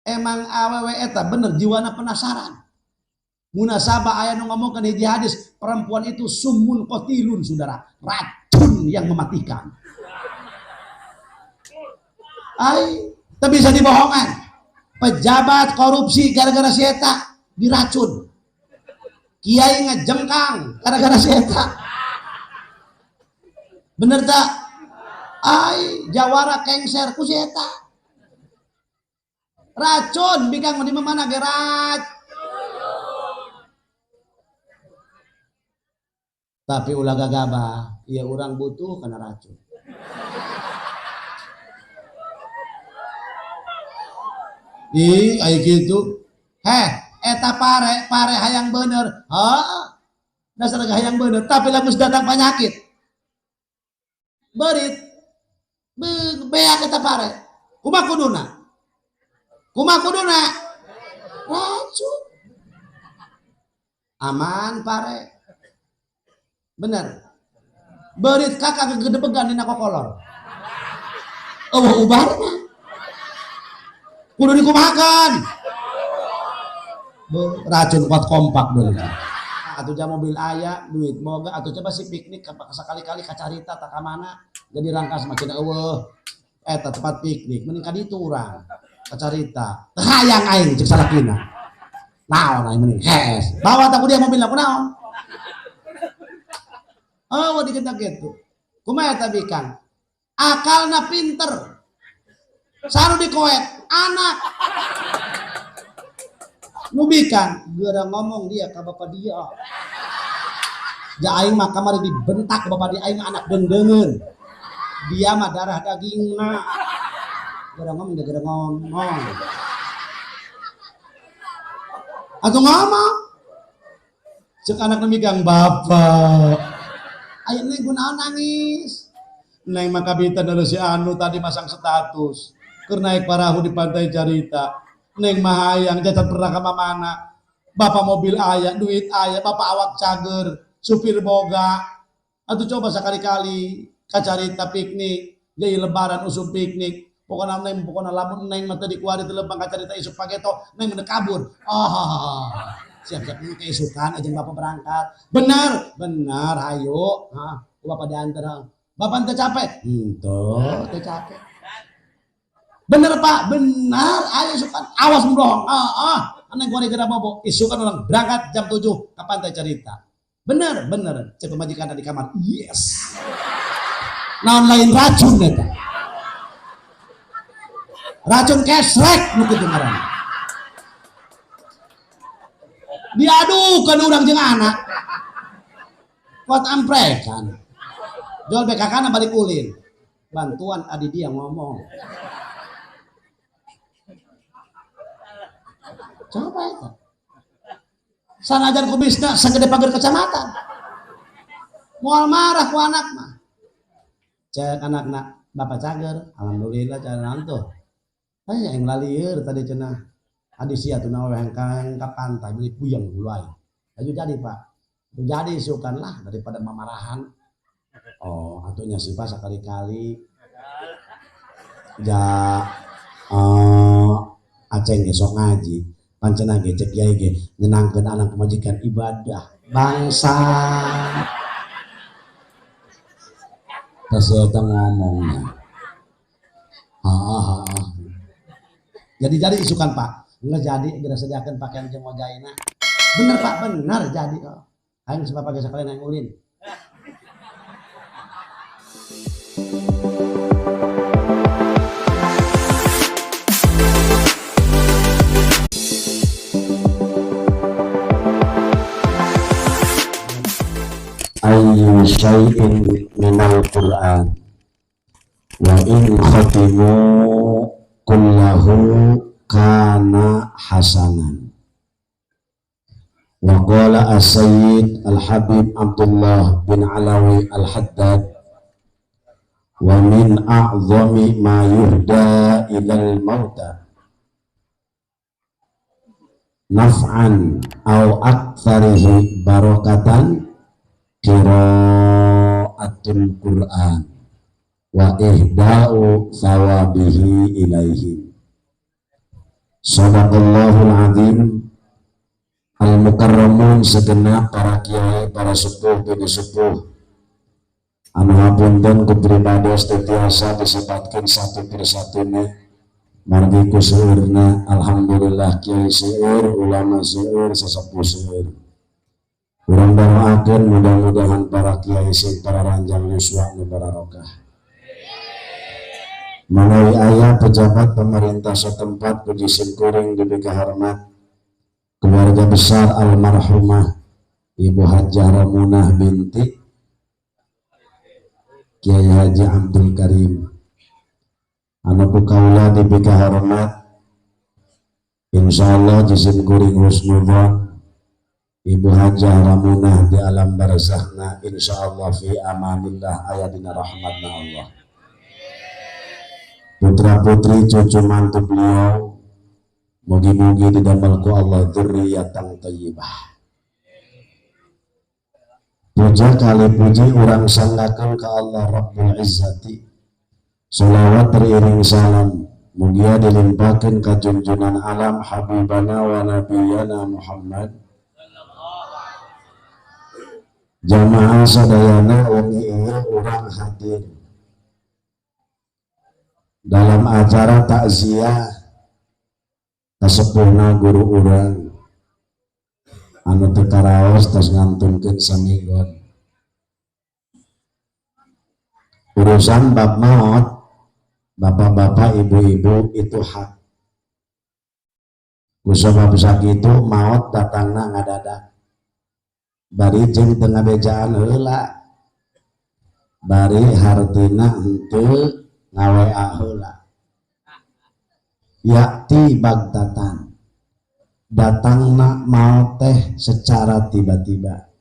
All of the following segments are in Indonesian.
emang awewe eta bener jiwana penasaran. Munasabah aya nu ngomongkeun hiji hadis, perempuan itu summun qatilun, saudara, racun yang mematikan. Ai, teu bisa dibohongan. Pejabat korupsi gara-gara si eta diracun. Kiai ngejengkang gara-gara si eta. Bener tak? Ai, jawara kengser ku si eta. Racun bikang di mana gerak. Tapi ulah gagabah, ya orang butuh karena racun. Ih, kayak gitu. Eta pare hayang bener. Dasar hayang bener, tapi lamun datang penyakit. Berit. Beak eta pare. Kumaha kuduna? Racun. Aman pare. Bener. Berit kakak kegedebegan dina kokolor. Ubarna. Kudu dikumahakan. Racun kuat kompak dulu. Atuh jam mobil aya, duit moga, atuh coba si piknik sekali-kali kacarita tak ka mana. Jadi rangkas makin eueuh. Eta tempat piknik, mending ka ditu urang. Kacarita. Teu hayang aing ceuk salakina. Naon aing mending hes. Bawa tak dia mobilna kunaon? Oh, diketak gitu. Kumaha eta bikang? Akalna pinter. Saru dikoet anak. Nu bikang geura ngomong dia ka bapak dia. Ja aing mah kamari dibentak ke bapak dia, aing anak dengdeungeun. Dia mah darah dagingna. Geura ngomong. Atuh ngomong. Ceuk anak nu migang bapak. Ayo neng kunaon nangis. Neng makabita dari si Anu tadi masang status. Keur naik parahu di pantai Carita. Neng mahayang jajan pernah ka mamana. Bapak mobil aya, duit aya, bapak awak cager, supir boga. Atuh coba sekali-kali ka Carita piknik, jadi lebaran usum piknik. Pokoknya lamun neng mah teu dikuari teu lempang ka Carita isuk pageto, neng mendek kabur. Siap-siap ini keisukan aja bapak berangkat. Benar, ayo. Bapak diantar. Bapak teu capek? Teu capek. Bener pak, benar. Ayo isukan. Awas mendong. Aneh gua gara bobo. Isukan orang berangkat jam 7 ke pantai Carita. Bener. Cek pemajikan di kamar. Yes. Naon lain racun eta. Racun kesrek nu kitu ngaranna. Diadukan urang jeung anak. Kuat amprekan. Jual BKK na balik ulin. Bantuan adi dia ngomong. Coba itu. Sanajan kubisna segede pagar kecamatan. Moal marah ku anak mah. Cek anakna, bapak cager, alhamdulillah jalan tuh. Aya yang lalieur tadi cenah. Adi sia tuna weheng ka pantai beli puyeng mulai. Ayo jadi Pak. Jadi sukanlah daripada mamarahan. Atunya sih Pak sekali-kali. Aceng esok ngaji. Pancena ge cek kiai ge nyenangkeun anak pemajikan ibadah bangsa. Terus eta ngomongnya. Jadi isukan Pak. Enggak jadi, geura sediakeun pakaian jeung mojaina. Bener Pak, bener jadi. Aing sebab pagi sekalian aing ulin. Ayyu syai'in minal Qur'an wa in khatimu kullahu kana hasanan. Wa qala as-sayyid al-habib Abdullah bin Alawi al-Haddad wa min a'zami ma yuhda ilal mauta naf'an aw aktsarihi barakatan qiraatul Qur'an wa ihda'u thawabihi ilaihi. Sadaqallahul azim. Al-mukarramun segenap para kiai, para sepuh, bini sepuh anu hapunten ku pribados tetiasa disebatkeun satu persatuna margi ku seueurna. Alhamdulillah kiai seueur, ulama seueur, sesepuh seueur. Urang doakeun mudah-mudahan para kiai sing para ranjang yuswa nu barokah. Manawi aya pejabat pemerintah setempat puji simkuring diberi hormat keluarga besar almarhumah Ibu Hajah Ramunah binti Kiai Haji Abdul Karim, anak kaula diberi hormat insyaallah jisim kuring husnudzon Ibu Hajah Ramunah di alam barzahna insyaallah fi amanillah aya dina rahmatna Allah. Putra putri cucu mantu beliau mugi-mugi didamel ku Allah dzurriyyatan thayyibah. Puja kali puji urang sanggakeun ka Allah Rabbul Izzati. Shalawat teriring salam mugia dilimpahkeun ka junjunan alam habibana wa nabiyana Muhammad. Jamaah sadayana wengi ieu urang hadir dalam acara takziah kasepuhna guru urang anu teu karaos tos ngantunkeun saminggon. Urusan bab maot, bapak-bapak, ibu-ibu itu hak. Kusabab sakitu maot datangna ngadadak. Bari jeung teu ngabejaan heula. Bari hartina henteu ngawea heula. Yakti bagtatan, datangna maot teh secara tiba-tiba.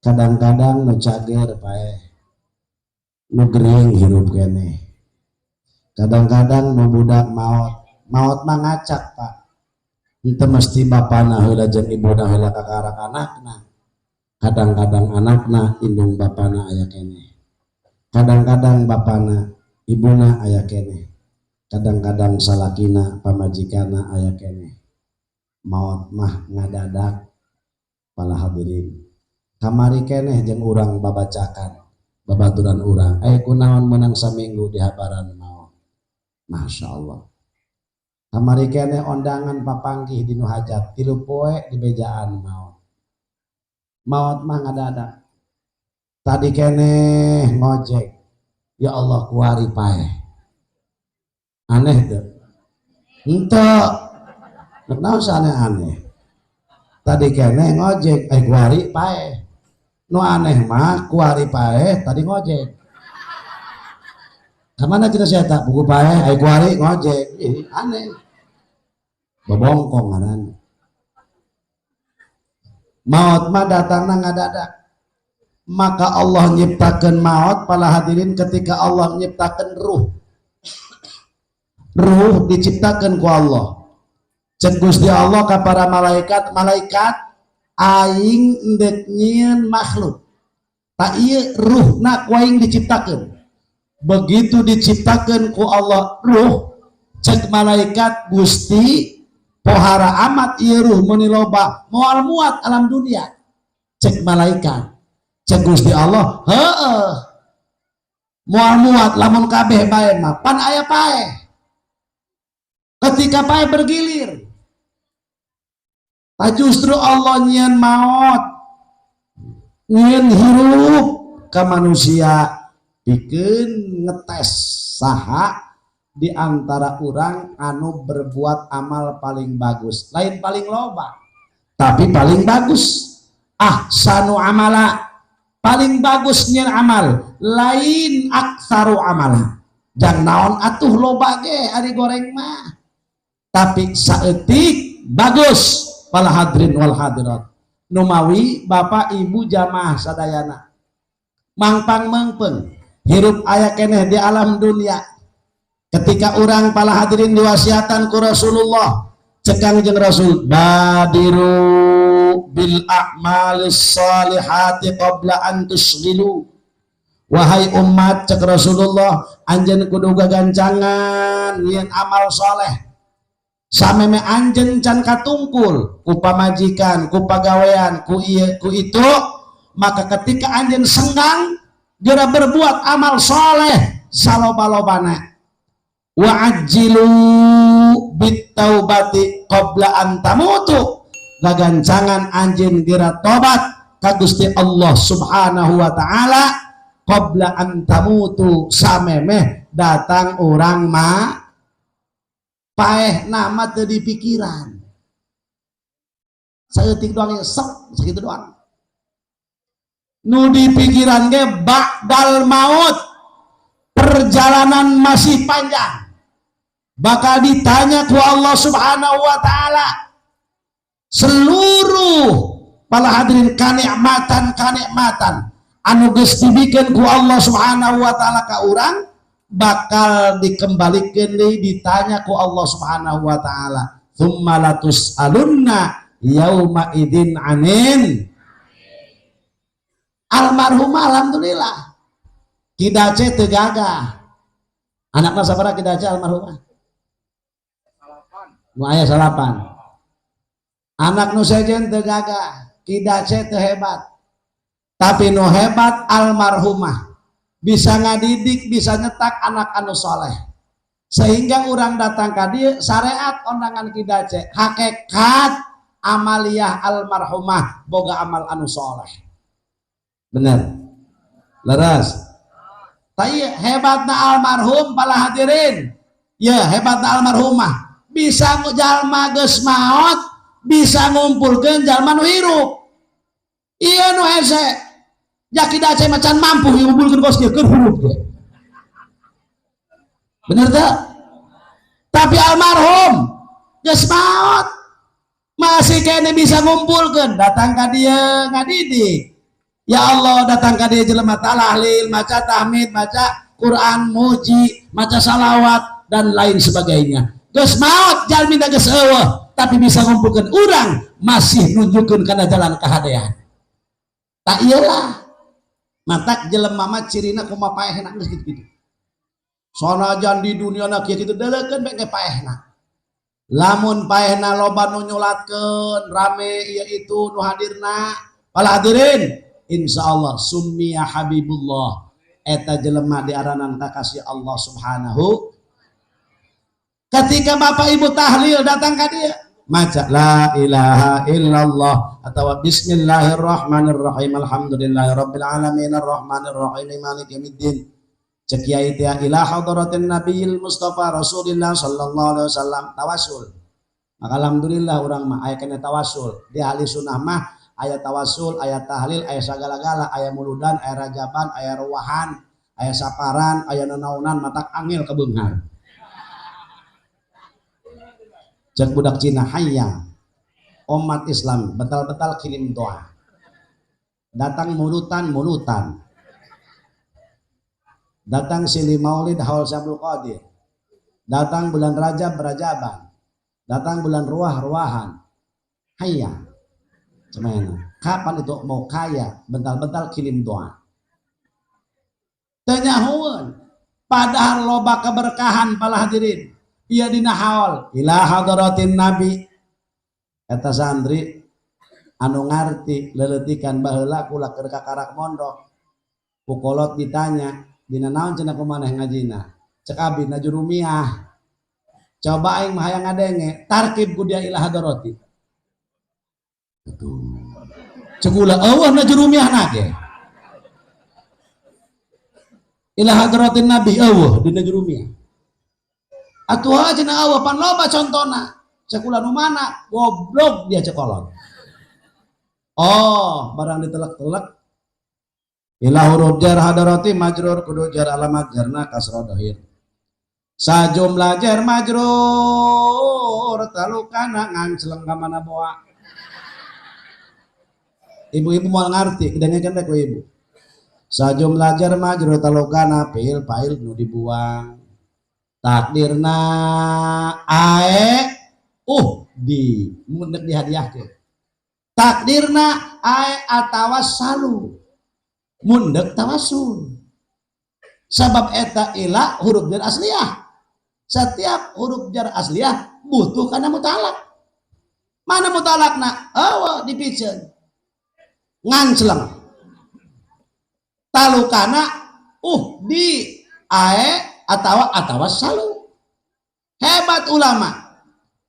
Kadang-kadang nu cager paeh, nu gering hirup keneh. Kadang-kadang nu budak maot mah ngacak Pak. Henteu mesti bapana heula jeung ibuna heula kakarak anakna. Kadang-kadang anakna indung bapana aya keneh. Kadang-kadang bapana ibuna aya keneh. Kadang-kadang salakina pamajikana aya keneh. Maot mah ngadadak pala hadirin. Kamari keneh jeung urang babacakan babaturan urang. Kunaon menang saminggu di habaran maot. Masya Allah. Kamari keneh ondangan papanggih di nu hajat 3 poe di bejaan maot. Maot mah ngadadak. Tadi keneh ngojek. Ya Allah kuari paeh. Aneh tuh. Henteu. Naon aneh-aneh. Tadi keneh ngojek, kuari paeh. Nu aneh mah kuari paeh tadi ngojek. Kamana kita saya buku paeh, kuari ngojek. Aneh. Bobongkong ngaran. Maut mah datangna ngadadak. Maka Allah nyiptakeun maut pala hadirin ketika Allah nyiptakeun ruh. Ruh diciptakan ku Allah. Cek Gusti Allah ka para malaikat, aing endek nyieun makhluk. Ta ieu ruhna ku aing diciptakeun. Begitu diciptakeun ku Allah ruh, cek malaikat Gusti pohara amat ieu ruh meuni loba moal muat alam dunia. Cek malaikat, cek Gusti Allah, heueuh. Moal muat lamun kabeh bae mah pan aya paeh. Ketika paeh bergilir, justru Allah nyieun maut, nyieun hirup ka manusia, pikeun ngetes saha di antara urang anu berbuat amal paling bagus. Lain paling loba, tapi paling bagus. Ahsanu amala, paling bagus nyieun amal, lain aksaru amala. Jang naon atuh loba ge ari goreng mah. Tapi saeutik bagus pala hadirin wal hadirat. Numawi bapak ibu jamaah sadayana. Mangpang mengpeng hirup aya keneh di alam dunia. Ketika orang pala hadirin diwasiatan ku Rasulullah, cekang jeung Rasul, badiru bil a'malis salihati qabla an tusghilu. Wahai umat, cek Rasulullah, anjeun kudu gagancangan nyieun amal saleh sameme anjen can katungkul ku pamajikan, ku pagawean, ku ieu ku itu, maka ketika anjen senggang geura berbuat amal soleh saloba-lobana, wa ajjilu bitaubati qabla an tamutu, gagancangan anjeun geura tobat ka Gusti Allah Subhanahu wa taala qabla an tamutu, samemeh datang urang mah paeh nama teu dipikiran, saeutik doang sok sakitu doang, nu dipikiran ge ba'dal maut, perjalanan masih panjang, bakal ditanya ku Allah Subhanahu wa taala seluruh para hadirin kanikmatan anu geus dibikeun ku Allah Subhanahu wa taala ka urang bakal dikembalikeun deui, ditanya ku Allah Subhanahu wa taala, tsumma latus'alunna yauma idzin anin. Almarhumah alhamdulillah kidace teu gagah, anakna sabaraha kidace almarhumah? Nu aya 8. Anak nu sejen teu gagah, kidace teu hebat, tapi nu hebat almarhumah bisa ngadidik, bisa nyetak anak anu soleh, sehingga orang datang ka dieu syariat ondangan kidace hakikat amaliyah almarhumah boga amal anu soleh. Bener leres taya hebatna almarhum pala hadirin, ya hebatna almarhumah bisa jalma geus maot bisa ngumpulkeun jalma nu hirup, ieu nu hese jaki dace macan mampu ngumpulkeun kos kieu keur hirup ge, bener teu? Tapi almarhum geus maot masih kene bisa ngumpulkeun, datang ka dieu ngadidik. Ya Allah, datang ka dieu jelema tahlil, maca tahmid, maca Quran, muji, maca salawat dan lain sebagainya. Geus maot jalmina geus eueuh, tapi bisa ngumpulkeun urang masih nunjukkeun kana jalan kahadean. Tak iyalah. Matak jelema mah cirina kumaha paehna geus kitu-kitu. Sanajan di duniana kieu kitu deulekeun bae ge paehna. Lamun paehna loba nu nyulatkeun, rame ieu itu nu hadirna, pala hadirin insyaallah summiya habibullah, eta jelema diaranan kakasih Allah Subhanahu. Ketika bapak ibu tahlil datang ka dia maca la ilaha illallah atau bismillahirrahmanirrahim alhamdulillahirabbil alamin arrahmanir rahim maliki yaumiddin, cek kiai teh ila hadratin nabiyil mustafa rasulillah sallallahu alaihi wasallam tawasul. Maka alhamdulillah urang mah aya kena tawasul di ahli sunnah mah aya tawasul, aya tahlil, aya sagala-gala, aya muludan, aya rajaban, aya ruwahan, aya saparan, aya nanaunan matak angel kebeunghar. Cek budak Cina hayya umat Islam betal-betal kirim doa, datang mulutan, datang silih maulid haul syabul qadir, datang bulan Rajab berajaban, datang bulan ruwahan, hayya cemana kapan itu mau kaya bental-bental kirim doa tanyahuan, padahal loba keberkahan pala hadirin iya dina haul ila hadratin nabi. Eta santri anu ngarti leuletikan baheula kula keur kakarak mondok pukolot ditanya dina naon cenah kumaneh ngajina, cek abi na jurumiyah, coba aing mah hayang ngadenge tarkib ku dia ila hadrati cek ulah eueuh na jurumiyah na ge ila hadratin nabi eueuh dina jurumiyah atuh cenah eueuh pan loba contona, cek ulah nu mana goblok dia cekolot. Oh barang ditelek-telek ila huruf jar hadarati majrur kudu jar alamat jarna kasra dhahir, sajumlah jar majrur talukana nganceleng ka mana boa. Ibu-ibu mau ngarti kedengekeun bae ku ibu. Sajumlah jar majrur talukana fiil fa'il nu dibuang, takdirna ae di mundek dihadiahkeun, takdirna ae atawassalu mundek tawasul, sabab eta ila huruf jar asliyah, setiap huruf jar asliyah butuh karena mutalak. Mana mutalak nak? Oh, dipicen. Ngancleng. Talukana di ae atawa salu. Hebat ulama.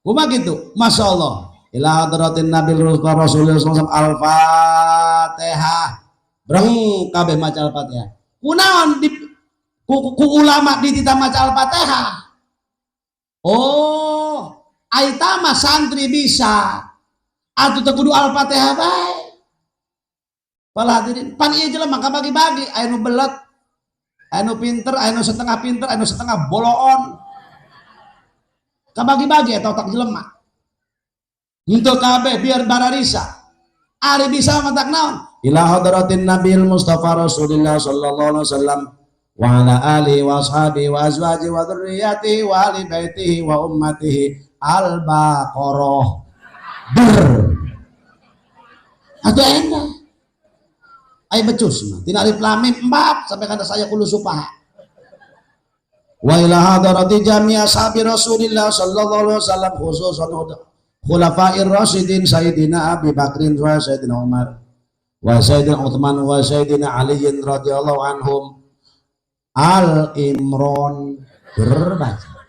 Kuma gitu. Masya Allah. Ila hadratin Nabi Rasulullah SAW Al-Fatihah. Breng kabeh maca Al-Fatihah. Kunaon di ku ulama di tita maca Al-Fatihah. Oh, aita mah santri bisa. Atuh teu kudu Al-Fatihah bae. Pala hadirin, pan ieu jelema maka bagi-bagi, aya nu belet, aya nu pinter, aya nu setengah pinter, aya nu setengah boloon. Kabagi-bagi eta otak jelema. Henteu kabeh biar bararisa. Ari bisa matak naon? Ila hadratin Nabil Mustafa Rasulullah sallallahu alaihi wasallam wa ala alihi wa ashabihi wa azwajihi wa dzurriyyatihi wa ali baitihi wa ummatihi Al-Baqarah. Ada endah. Ay becus mah tina alif lam mim embab sampai kata saya kulu supaha. Wa ila hadarati jami' ashabi Rasulillah sallallahu alaihi wasallam khususan khulafa'ir rasyidin sayyidina Abi Bakrin wa sayyidina Umar wa sayyidina Utsman wa sayyidina Ali radhiyallahu anhum. Al Imran berbaca.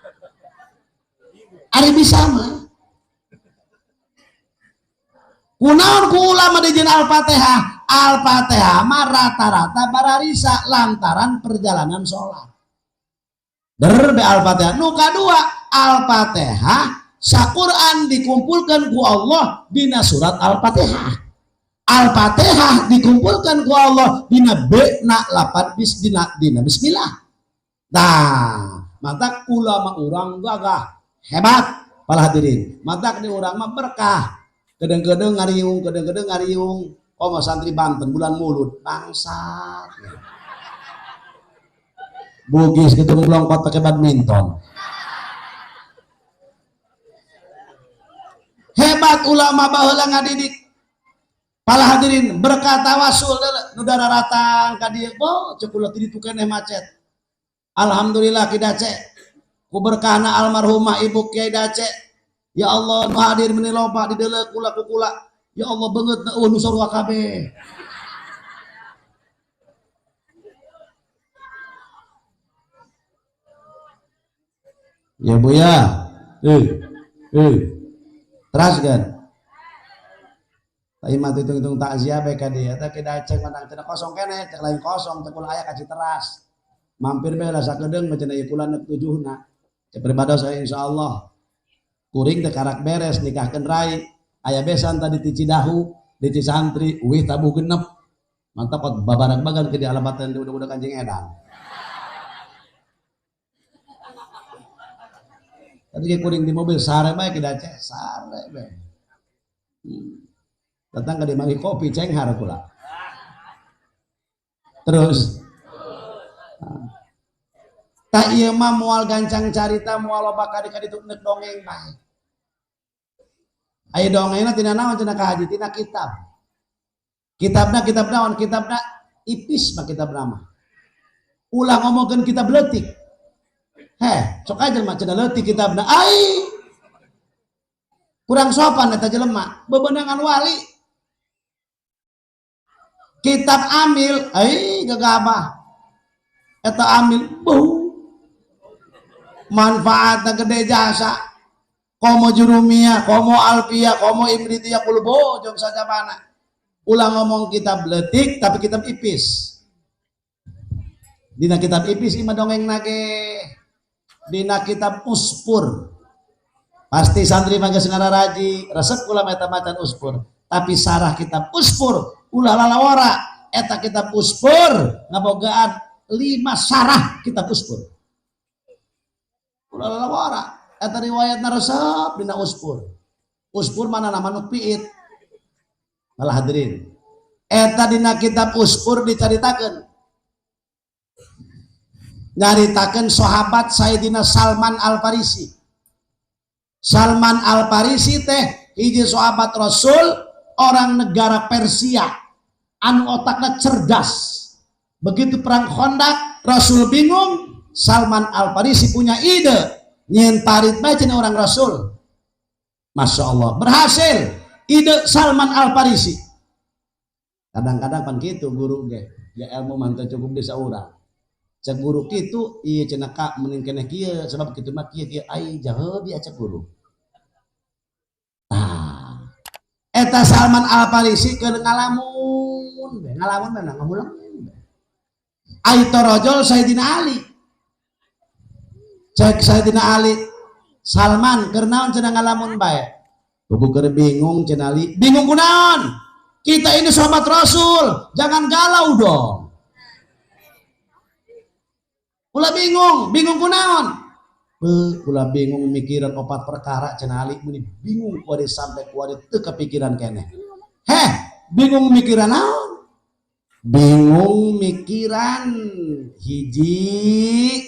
Ari bisa mah. Kunaon ku ulama di Al-Fatihah? Al-Fatihah mah rata-rata bararisa lantaran perjalanan sholat. Derbe Al-Fatihah. Nu kadua Al-Fatihah sa-Quran dikumpulkan ku Allah dina surat Al-Fatihah. Al-Fatihah dikumpulkan ku Allah dina na lapan dina bismillah. Nah, matak ulama urang gagah hebat pala hadirin. Matak di urang mah berkah. Kedeng-kedeng ngariung. Oh, santri Banten bulan mulut bangsat. Bugis gitu melongkot pakai badminton. Hebat ulama baheula ngadidik. Pala hadirin berkah tawasul nu daratang ka dieu oh cepulah ti ditu keneh macet. Alhamdulillah Ki Dace. Ku berkahna almarhumah Ibu Kiai Dace. Ya Allah nu hadir meuni loba di deuleu kula ku kula. Ya Allah banget na nu sarua kabeh. Ya Bu ya. Teraskeun. Tapi mah hitung-hitung takziah bae ka dieu teh kita cek mandang cenah kosong keneh, cek lain kosong teh kula aya ka Citeras. Mampir bae lah sakedeung mah cenah ieu kula neuk tujuhna. Cek pribadi saya insyaallah. Kuring teh karak beres nikahkeun rai. Aya besan tadi di Cidahu, di Cisantri, wih tabu genep. Mantap kok babarang-bagan ke di alamatan di udah Kanjeng Edan. Tadi ke kuring di mobil sare bae ke Dace, sare bae. Datang ke di mari kopi cenghar pula. Terus tak ieu mah moal gancang carita moal loba kadi-kadi neuk dongeng bae. Ayo dongengna tina naon cenah ka haji tina kitab. Kitabna ipis mah kitab nama. Ulah ngomongkeun kitab leutik. Sok aja mah cenah leutik kitabna. Ai. Kurang sopan eta jelema, bebenangan wali. Kitab amil, gegabah. Eta amil, manfaatna gede jasa. Komo jurumiyah, komo alfiyah, komo imritiyah kulbo jom saja mana. Ulang ngomong kitab letik tapi kitab ipis. Dina kitab ipis ima dongeng nage. Dina kitab uspur. Pasti santri mangga sengara raji, resep kula meta macan uspur. Tapi sarah kitab uspur, ulah lalawara. Eta kitab uspur ngabogaan 5 sarah kitab uspur. Ulah lalawara. Eta riwayatna resep dina uspur. Uspur mana nama nu piit. Malah hadirin. Eta dina kitab uspur dicaritakeun. Nyaritakeun sahabat Sayyidina Salman Al-Farisi. Salman Al-Farisi teh hiji sahabat Rasul orang negara Persia anu otakna cerdas. Begitu perang Khandaq Rasul bingung, Salman Al-Farisi punya ide. Nyen parit bae cenah orang Rasul. Masya Allah, berhasil ide Salman Al Farisi. Kadang-kadang pan gitu guru ge, ya ilmu mantap cukup desa urang. Cek guru kitu iya cenah ka mending keneh kieu sebab kitu mah kieu ai jauh dia cek guru. Nah, eta Salman Al Farisi keur ngalamun mana ngamulang. Ai torojol Sayyidina Ali. Cek Sayyidina Ali, Salman keur naon cenah ngalamun bae. Kudu keur bingung cenah Ali. Bingung kunaon? Kita ini sahabat Rasul, jangan galau dong. Ulah bingung kunaon? Ulah bingung mikiran opat perkara cenah Ali meni bingung kuade sampai kuade teu kepikiran keneh. Heh, bingung mikiran naon? Bingung mikiran hiji.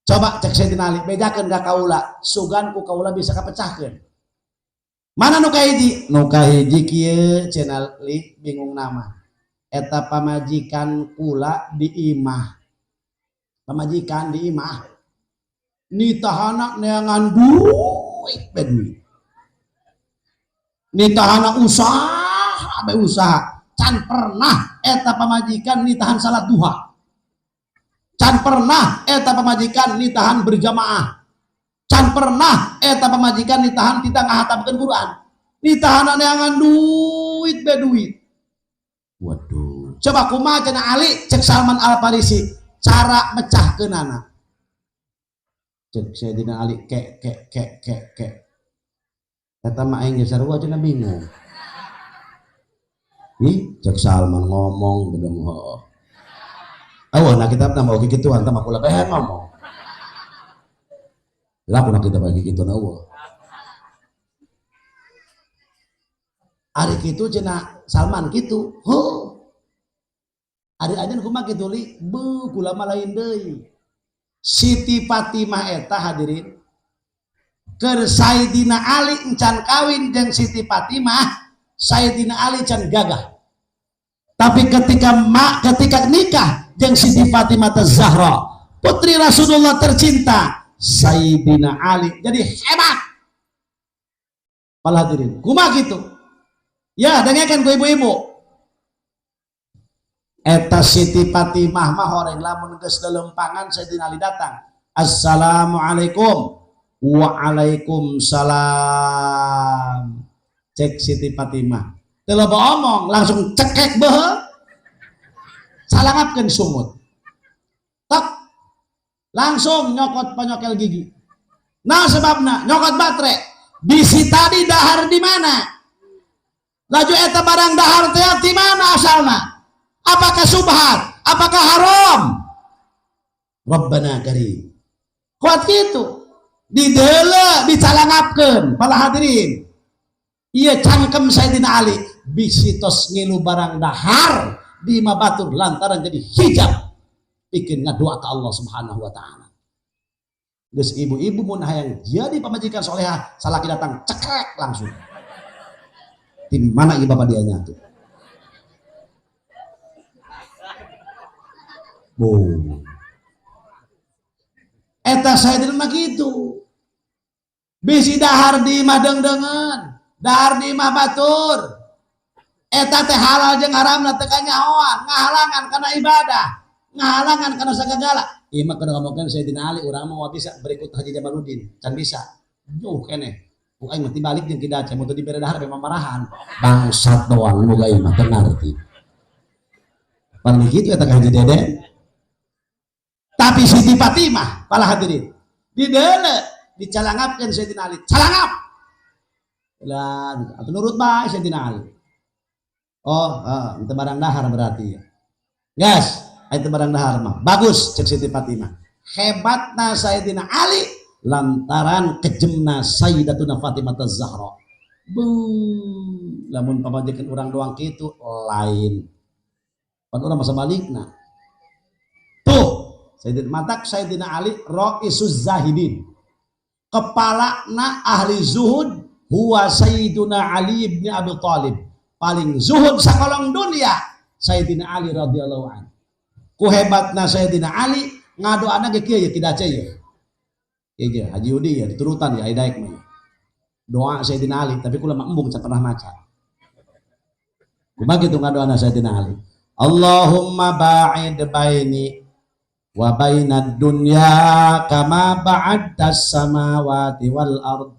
Coba cek Sayyidina Ali, bedakeun ka kaula, sugan ku kaula bisa kapecahkeun. Mana nu kahiji? Nu kahiji kieu cenah Ali bingung nama. Eta pamajikan kula di imah. Pamajikan di imah nitahana neangan duit beduit, nitahana usaha be usaha, can pernah eta pamajikan nitahan salat duha, can pernah eta pamajikan nitahan berjamaah, can pernah eta pamajikan nitahan kita ngahatamkeun Quran, nitahana neangan duit beduit. Waduh, coba kumaha cenah Ali cek Salman Al Farisi cara mecahkeunana. Cek Sayyidina Ali kek eta mah aing geus sarua cenah bingung. Ih, cek Salman ngomong gedeng heuh. Aweuna kitabna mau kikituan tah mah kula bae ngomong. Lah kuna kita bagi kitu na eueuh. Ari kitu cenah Salman kitu. Heuh. Ari ajan kumaha kitu li? Beuh kula mah lain deui. Siti Fatimah eta hadirin keur Sayyidina Ali encan kawin jeung Siti Fatimah, Sayyidina Ali can gagah. Tapi ketika nikah jeung Siti Fatimah Az-Zahra, putri Rasulullah tercinta, Sayyidina Ali jadi hebat. Pala hadirin, kumaha gitu? Ya, dengarkan ku ibu-ibu. Eta Siti Fatimah mah horeng lamun geus lelempangan Sayyidina Ali datang. Assalamualaikum. Waalaikumsalam. Cek Siti Fatimah. Teu loba omong, langsung cekek beuh. Salangapkeun sumut. Tak. Langsung nyokot penyokel gigi. Nah sebabna nyokot baterai. Bisi tadi dahar di mana? Laju eta barang dahar teh di mana asalna? Apakah subhat? Apakah haram? Rabbana karim. Kuat gitu. Dideule, dicalangapkeun. Para hadirin. Ieu cangkem Sayyidina Ali bisi tos ngilu barang dahar di mabatur lantaran jadi hijab. Bikin ngadoa ke Allah Subhanahu wa taala. Geus ibu-ibu mun hayang jadi pamajikan solehah, salaki datang cekrek langsung. Di mana ieu bapak dianya tuh? Boom. Eta Sayyidina mah gitu. Bisi dahar di imah dengdengan, dahar di imah batur. Eta teh halal jeung haramna teu kanyahoan, ngahalangan kana ibadah, ngahalangan kana sagala. Ieu mah kada ngomongkeun Sayyidina Ali, urang mah bisa berikut Haji Jamaluddin, can bisa. Jauh keneh. Ku aing mah tibalik jeung kidaca, mun teu dibere dahar memang marahan. Bangsat doang boga ieu mah teu ngarti. Pan kitu eta ka Haji Dede. Tapi Siti Fatimah, pala hadirin, dideule, dicalangapkeun Sayyidina Ali, calangap. Lah, atuh nurut bae Sayyidina Ali. Oh, itu barang dahar berarti. Guys, itu barang dahar mah. Bagus cek Siti Fatimah. Hebatna Sayyidina Ali lantaran kejemna Sayyidatuna Fatimah Az-Zahra. Lamun pamajikan urang doang kitu lain. Pan urang masa balikna. Tuh Sayyidina Ali Raisuz Zahidin, kepalana ahli zuhud, huwa Sayyiduna Ali ibn Abi Thalib, paling zuhud sakolong dunia Sayyidina Ali radhiyallahu anhu. Ku hebatna Sayyidina Ali ngadoana ge kieu ya kidaca ya. Ieu Haji Udi ya diturutan ya daek mah. doa Sayyidina Ali, tapi kula mah embung pernah maca. Kumaha kitu ngadoana Sayyidina Ali. Allahumma ba'id baini wa bainad dunya kama ba'adtas samawati wal ard.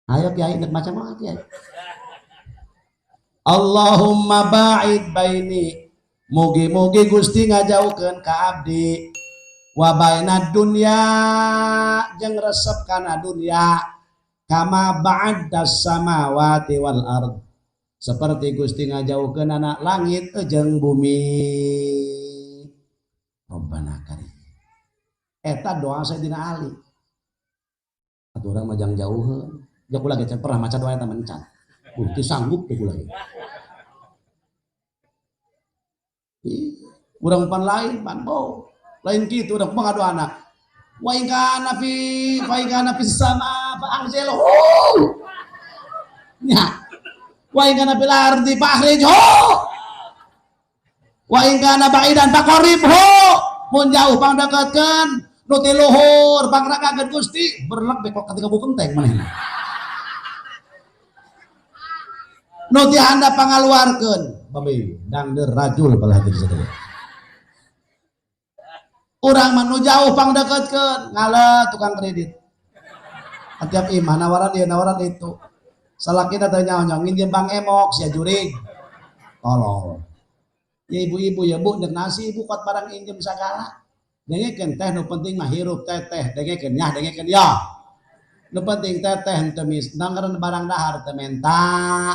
Ayo kiai nek maca mah kiai. Allahumma ba'id baini, mugi-mugi Gusti ngajaukeun ka abdi, wa bainad dunya jeung resep kana dunya, kama ba'addas samawati wal ard, seperti Gusti ngajaukeun anak langit jeung bumi. Rabbana karim. Eta doa Sayyidina Ali. Atuh urang mah jang jauheun. Jang kula ge pernah maca doa eta mencan. Teu sanggup teh kula. Urang pan lain pan lain kitu urang pangadoana. Wa in kana fi sama fa anzilhu. Nya. Wa in kana fil ardi fahrijhu. Wa in kana ba'idan faqribhu. Mun jauh pang deketkeun, nu ti luhur pangragakeun Gusti, berlek bekok ketika bu genteng manehna. Nu ti handap pangaluarkeun, babe dangdeur rajul balah teh sadaya. Urang mah nu jauh pang deketkeun, ngale tukang kredit. Atiap imah nawaran ieu nawaran itu. Salakina teh nyaho-nyaho nginjem Bang Emok sia jurig. Tolol. Ya ibu-ibu ya bu, nek nasi ibu kuat barang injem sagala. Dengekeun teh nu penting mah hirup teteh, dengekeun nya dengekeun ya. Nu penting teteh henteu mis, nangeureun barang dahar teu menta.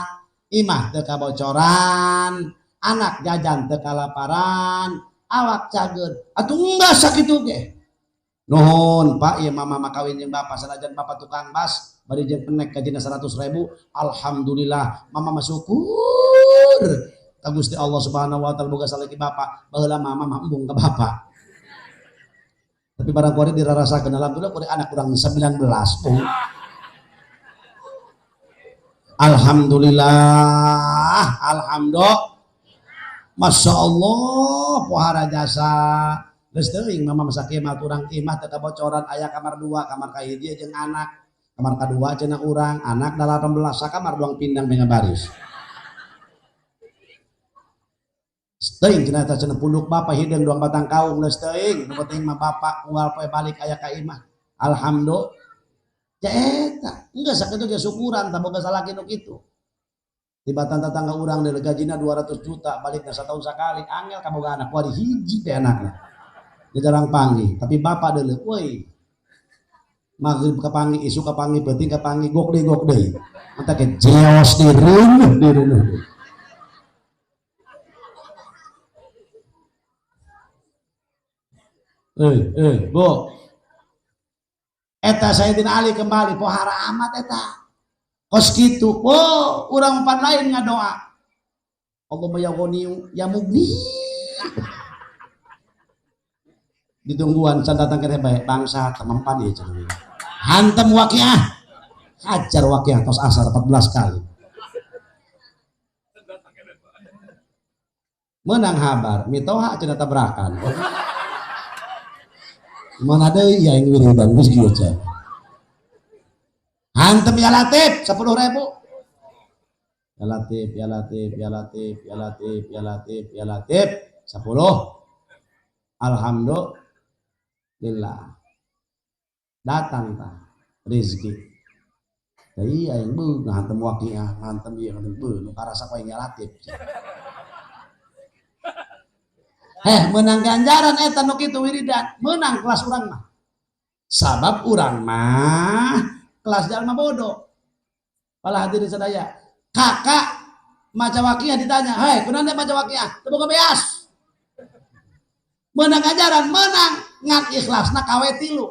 Imah teu kabocoran, anak jajan teu kalaparan, awak cageun. Atuh enggak sakitu ge. Nuhun Pak, ieu mama mah kawin jeung bapak sanajan bapak tukang bas, bari jeung kenek gajina 100.000. Alhamdulillah, mama mah syukur. Ka Gusti Allah Subhanahu wa taala boga salaki bapak, baheula mama mah embung ka bapak. Tapi barang kuari dirarasakeun alhamdulillah kuari anak urang 19. Alhamdulillah, alhamdulillah. Masya Allah, pohara jasa. Geus teuing mama masake mah urang imah teu kabocoran, aya kamar 2, kamar ka hiji jeung anak. Kamar kadua cenah urang, anak 18, sakamar doang pindang dengan baris. Teuing cenah eta cenah punduk bapak hideung doang batang kaung geus teuing, nu penting mah bapak unggal poe balik aya ka imah. Alhamdulillah. Ya eta, enggak sakitu ge syukuran tah boga salaki nu kitu. Tibatan tetangga urang deuleu gajina 200 juta, balikna sataun sakali, angel kaboga anak kuari hiji teh anakna. Dia jarang panggih, tapi bapak deuleu, woi. Maghrib kapanggih, isu kapanggih, penting kapanggih, gok deui. Manta ke jeos direunuh. Bu. Eta Sayyidina Ali kembali pohara amat eta. Kos kitu, urang pan lain ngadoa. Allahumma ya ghaniyu ya mugni. Ditungguan can datang ke bae bangsa temempan ieu cenah. Hantem waqiah. Hajar waqiah tos asar 14 kali. Menang habar, mitoha cenah tabrakan. Mana deui ya yang wiridan geus kieu cenah. Hantem ya Latif 10.000. Ya Latif, ya Latif, ya Latif, ya Latif, ya Latif, ya Latif 10. Alhamdulillah. Datang tah rezeki. Da iya yang beung ngantem waqiah, ngantem ieu ngantem beung nu karasa poe ya Latif. Menang ganjaran eta nu kitu wiridan, menang kelas urang mah. Sabab urang mah kelas jalma bodoh. Pala hadirin sadaya, kakak maca waqiah ditanya, "Hei, kunaon teh maca waqiah?" Teu boga beas. Menang ganjaran, menang ngan ikhlasna kawe 3.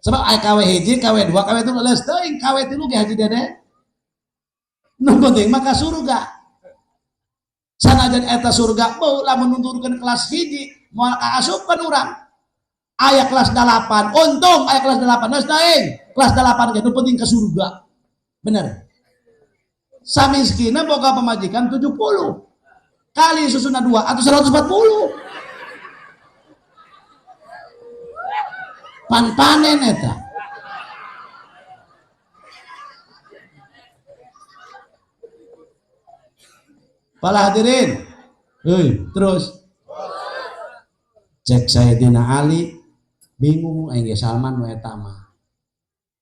Sebab aya kawe hiji, kawe 2, kawe 3 leus teuing kawe 3 ge haji dede. Nu penting mah ka surga. Sanajan eta surga bau lamun nunturkeun kelas hiji moal kaasupkeun urang aya kelas 8 untung aya kelas 8 geus daeng kelas 8 ge nu penting ke surga bener. Samiskinna boga pamajikan 70 kali susuna 2 atau 140 pan panen eta Para hadirin, terus cek Sayyidina Ali bingung aing Salman nu eta mah.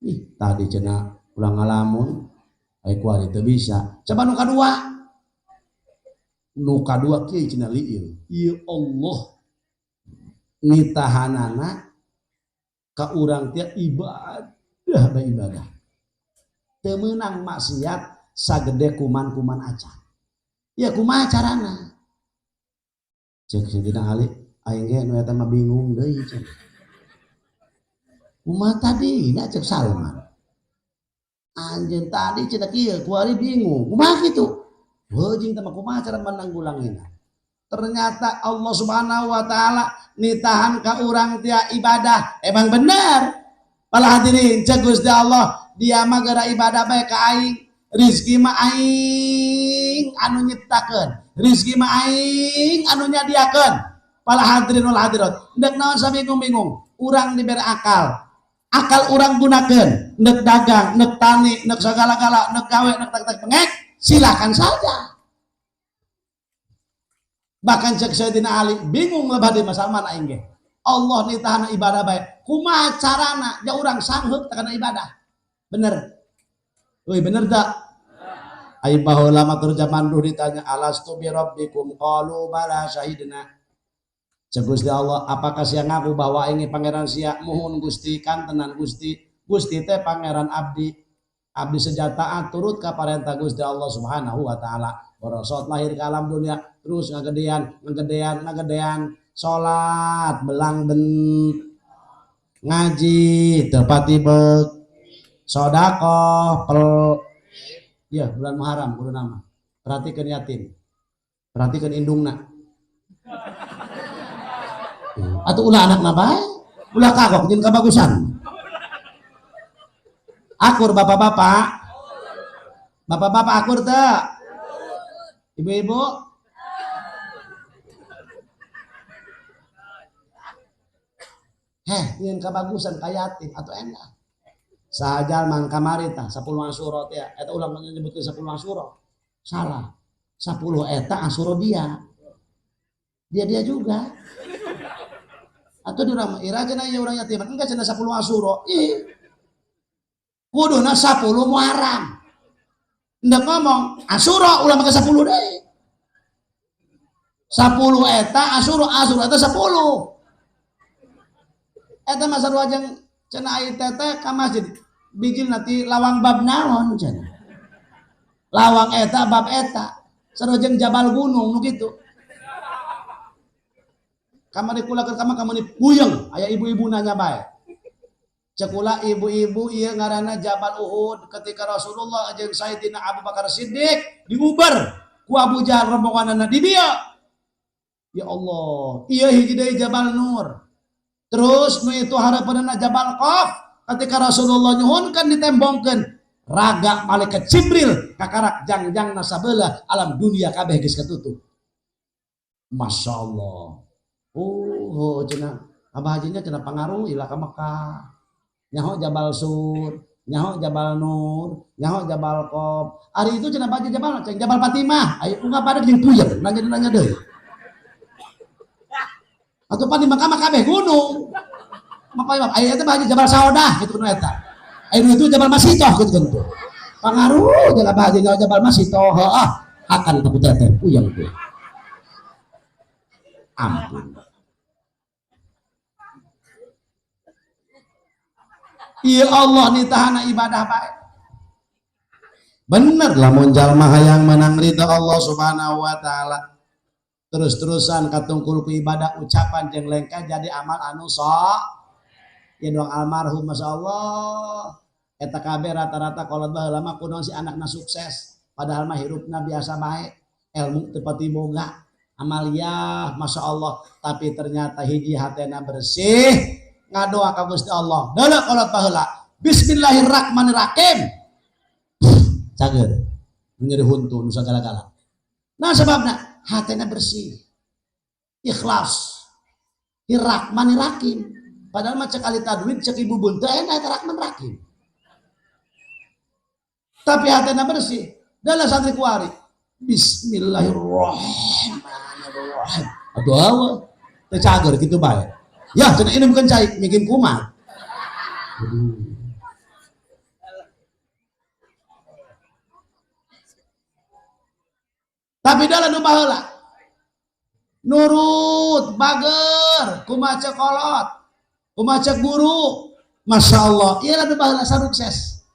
Ih, tadi cenah ulang ngalamun ai kuari teu bisa. Coba nu kadua. Nu kadua kieu cenah lieu. Ya Allah. Nitahanana ka urang teh ibadah. Teu meunang maksiat sagede kuman-kuman acan. Ya kumaha carana? Cek Sayyidina Ali, aing ge nu eta mah bingung deui cenah. Kumaha tadi na cek Salman. Anjeun tadi cenah kieu kuari bingung. Kumaha kitu? Heuh jeung teh mah kumaha cara menanggulanginna? Ternyata Allah Subhanahu wa taala nitahan ka urang tia ibadah. Emang bener. Para hadirin, cek Gusti Allah, dia mah gara ibadah bae ka aing. Rizki mah aing anu nyiptakeun. Rizki mah aing anu nyadiakeun. Para hadirin wal hadirat, deuk naon sabingung-bingung. Urang dibere akal. Akal urang gunakeun, neuk dagang, neuk tani, neuk sagala-gala, neuk gawe, neuk tak pengek, silakan saja. Bahkan cek Sayyidina Ali bingung lebah di masaman aing ge. Allah nitahan ibadah bae. Kumaha carana? Ja urang sangheuk kana ibadah. Bener. Woi bener tak? Aing baheula matur zaman dulu ditanya alastu bi rabbikum qalu bala syahidna. Cek Gusti Allah, apakah sia ngaku bahwa aing pangeran sia? Muhun Gusti, kantenan Gusti. Gusti teh pangeran abdi. Abdi sejataan turut ka parentah Gusti Allah Subhanahu wa taala. Borosot lahir ke alam dunia terus ngagedean salat belang ben ngaji tepati bek sedekah pel ya bulan Muharram kudu nama. Perhatikan yatim. Perhatikan indungna. Atau ulah anak bae, ulah kagok jeung kabagusan. Akur bapak-bapak. Bapak-bapak akur teu? Ibu-ibu? Ingin kebagusan kayatin atau enak. Sajal mang kamari tah 10 asyura teh. Eta ulah menyebutkeun 10 asyura. Salah. 10 eta asyura dia. Dia juga. Atau di urang ira cenah ieu urang yatim. Enggak cenah 10 asyura. Ih. Kuduna 10 Muharram. Ndak ngomong asyura ulah make 10 deui. 10 eta asyura eta 10. Eta mah sarua jeung cenah aya teteh ka masjid. Bijil nanti lawang bab naon cenah. Lawang eta bab eta. Sarua jeung jabal gunung nu kitu. Kamari kula keur kamari puyeng aya ibu-ibu nanya bae. Cekula ibu-ibu ieu ngaranna Jabal Uhud ketika Rasulullah jeung Sayyidina Abu Bakar Siddiq diuber ku Abu Jahal rombonganna di dieu. Ya Allah, ieu hiji deui Jabal Nur. Terus nu itu harapanna Jabal Qaf ketika Rasulullah nyuhunkeun ditembongkeun raga malaikat Jibril kakarak jangjangna sabeula alam dunia kabeh geus katutup. Masya Allah. Oh, cenah Abah hajinya cenah pangaruh ilah ka Mekah. Nyaho Jabal Sur, nyaho Jabal Nur, nyaho Jabal Qaf. Hari itu cenah baca Jabal, Jabal Fatimah. Ayo ungah pada jeung puyeng, nanya deui. Atuh pan di Makkah kabeh gunung. Maka ayo eta baca Jabal Saudah kitu nu eta. Ayo itu Jabal Masitoh kitu kan tuh. Pangaruh jeung Abah haji Jabal Masitoh, heuh akan teu teh puyeng tuh. Ampun. Ya Allah nitahana ibadah baik. Bener lamun jalma hayang menang ridha Allah Subhanahu wa taala. Terus-terusan katungkul ku ibadah ucapan jeung lengkah jadi amal anu sok. Ya doang almarhum masyaallah. Eta kabeh rata-rata kolot baheula mah kunaon si anakna sukses. Padahal mah hirupna biasa bae. Ilmu teu pati boga. Amalia masyaallah, tapi ternyata hiji hatena bersih. Ngadoa ka Gusti Allah. Deuleu kolot baheula. Bismillahirrahmanirrahim. Cager. Menjadi huntu nu sagala-gala. Nah sebabna hatena bersih. Ikhlas. Irrahmanirrahim. Padahal mah cek ali tadwin cek ibu buntu enak Rahman Rahim. Tapi hatena bersih. Deuleu santri kuari. Bismillahirrahmanirrahim. Aduh awal tercager gitu baik. Ya, cenah ini bukan cai, bikin kumat. Tapi dalam nu baheula nurut bager kumaha kolot kumaha guru, masya Allah iya nu baheula sukses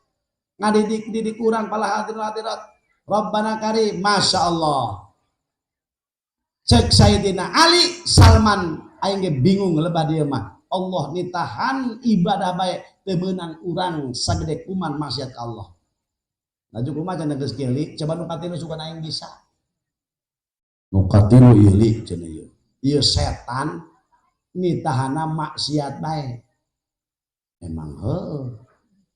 ngadidik urang pala hadirat Rabbana Karim, masya Allah. Cek Sayyidina Ali Salman aing ge bingung lebah dieu mah Allah nitahan ibadah bae teu meunang urang sagede kuman maksiat ka Allah. Laju kumaha cenah geus kieu coba nu katilu sugan aing bisa. Nu katilu ieu li cenah ieu. Ieu setan nitahana maksiat bae. Emang heuh.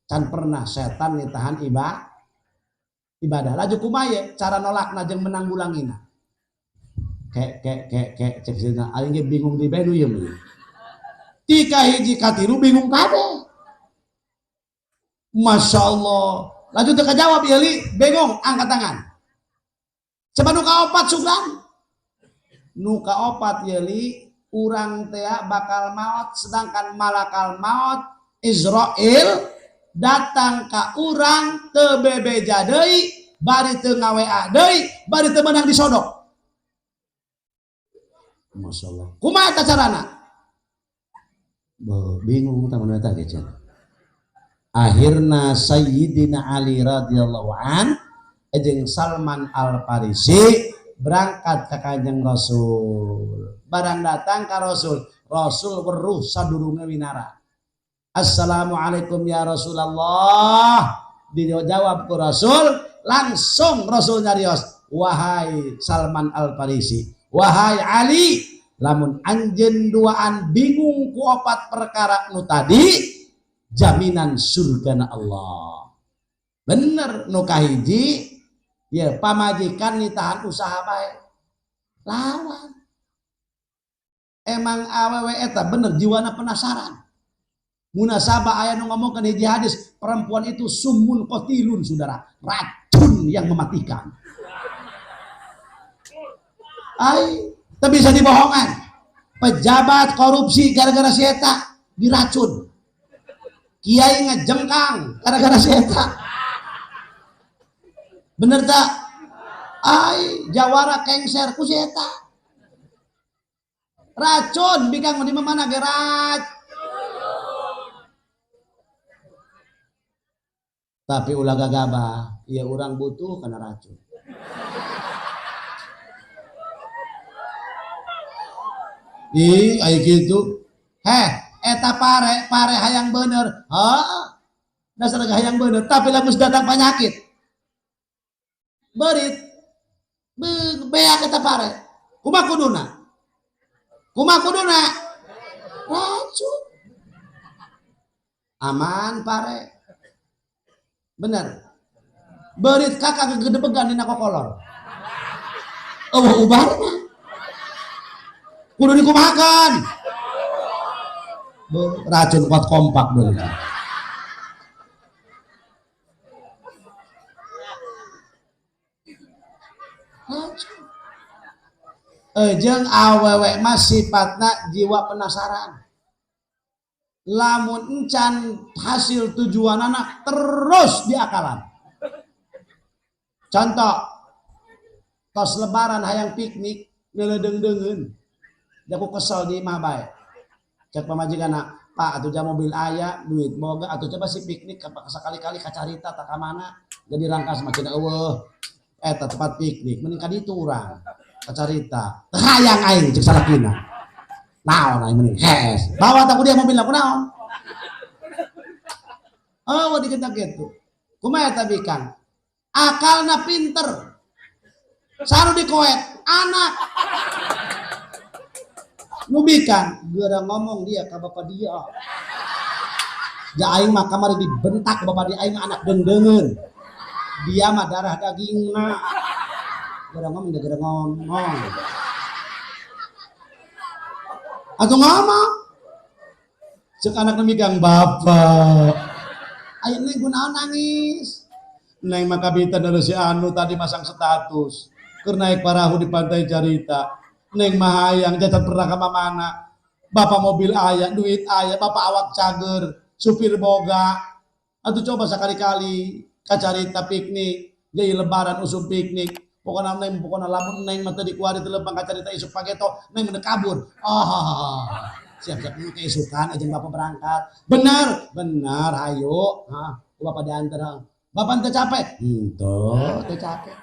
Can pernah setan nitahan ibadah. Laju kumaha ye cara nolakna jeung menang bulangina. Kayak cek sina aing ge bingung di benu ieu mah. Tika hiji katilu bingung kabeh. Masya Allah. Laju teu kajawab ieu li, bingung angkat tangan. Coba nu kaopat sugran. Nu kaopat ieu li urang teh bakal maot sedangkan malakal maut Israel datang ka urang teu bebeja deui, bari teu ngawea deui, bari teu meunang disodok. Masya Allah. Kumaha eta carana? Bingung teman eta ge cenah. Akhirna Sayyidina Ali radhiyallahu an jeung Salman Al Farisi berangkat ka Kanjeng Rasul. Barang datang ka Rasul, Rasul weruh sadurunge winara. Assalamualaikum ya Rasulullah. Dijawab ku Rasul, langsung Rasul nyarios, wahai Salman Al Farisi, wahai Ali, lamun anjeun duaan bingung ku opat perkara nu tadi, jaminan surgana Allah. Bener nu kahiji, ya pamajikan nitahan usaha bae. Lawan. Emang awewe eta bener jiwana penasaran. Munasabah aya nu ngomongkeun hiji hadis, perempuan itu summun qatilun saudara, racun yang mematikan. Ai, teu bisa dibohongan. Pejabat korupsi gara-gara si eta diracun. Kiai ngejengkang gara-gara si eta. Bener tak? Ai, jawara kengser ku si eta. Racun bikang di mana gerat. Tapi ulah gagabah, ieu urang butuh kana racun. Ih, aya kitu. Eta pare hayang bener. Heeh. Dasar hayang bener, tapi lamun datang penyakit. Berit. Beak eta pare. Kumaha kuduna? Racun. Aman pare. Bener. Berit kakak gegedebegan dina kokolor. Eueuh ubarna. Kudu dikumahakan. Racun kuat kompak dulu. Jeung awewe mah sifatna jiwa penasaran. Lamun encan hasil tujuanana terus diakalan. Contoh, tos lebaran hayang piknik ngeledeng-dengeun. Jaku kesel di imah bae. Cek pamajikanna, Pak atuh jam mobil aya, duit boga atuh coba si piknik sakali-kali kacarita tak ka mana. Jadi rangkas makin eueuh. Eta tempat piknik mending ka ditu urang. Kacarita. Teu hayang aing cek salakina. Naon aing mending hes. Bawa tak dia mobilna kunaon? Oh, diketak gitu. Kumaha eta bikang? Akalna pinter. Saru dikoet anak. Nubikan, geura ngomong dia ke bapak dia. Ja aing mah kamari dibentak bapak dia aing anak dengdeungeun. Dia mah darah dagingna. Geura ngomong. Atuh ngomong. Cek anak nemigang bapak. Aya neng kunaon nangis. Neng mah kabita deuleu si anu tadi masang status. naik parahu di pantai Carita. Neng mahayang jajan pernah ke mana? Bapak mobil ayah, duit ayah, bapak awak cager, supir boga. Atau coba sekali-kali kacarita piknik, jadi lebaran usum piknik. Pokoknya lamun neng mata dikuari telepang kacarita isuk pageto, neng mende kabur. Siap-siap dulu keisukan aja bapak berangkat. Benar, ayo. Bapak diantar. Bapak ente capek? Ente capek.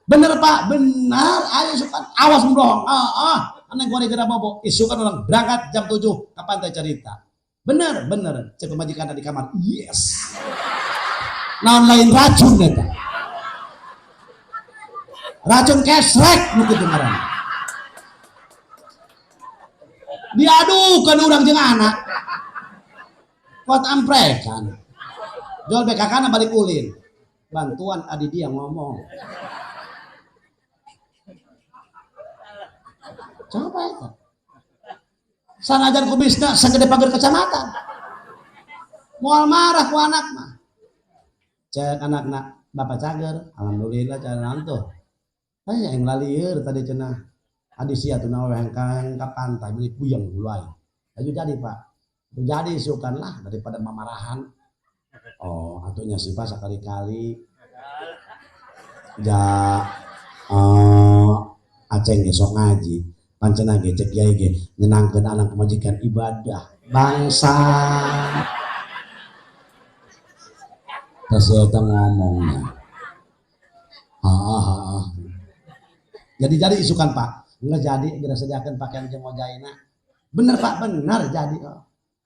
Bener pak, benar. Ayo isukan, awas dong. Aneh gua negara bobo. Isukan orang berangkat jam 7 ke pantai Carita. Bener. Cek majikan di kamar. Yes. Nah lain racun neta. Racun kesrek nu kedengaran. Diadukan urang jeung anak. Kuat amprekan. Jual BKK balik ulin. Bantuan adi dia ngomong. Coba itu. Sanajan ku bisna sagede pager kecamatan. Moal marah ku anak mah. Cek anakna bapak cager, alhamdulillah cara nanto. Aya yang lalieur tadi cenah. Adi sia teu nawe hengkang ka pantai beli puyeng ulai. Ayo jadi Pak. Jadi sukanlah daripada mamarahan. Oh, atunya sih Pak sekali-kali. Aceng ge sok ngaji. Pancena ge cek kiai ge nyenangkeun anak majikan ibadah bangsa. Terus eta ngomongnya. Jadi isukan Pak. Enggak jadi bila sediakan pakaian jeung mojaina. Bener Pak, bener jadi.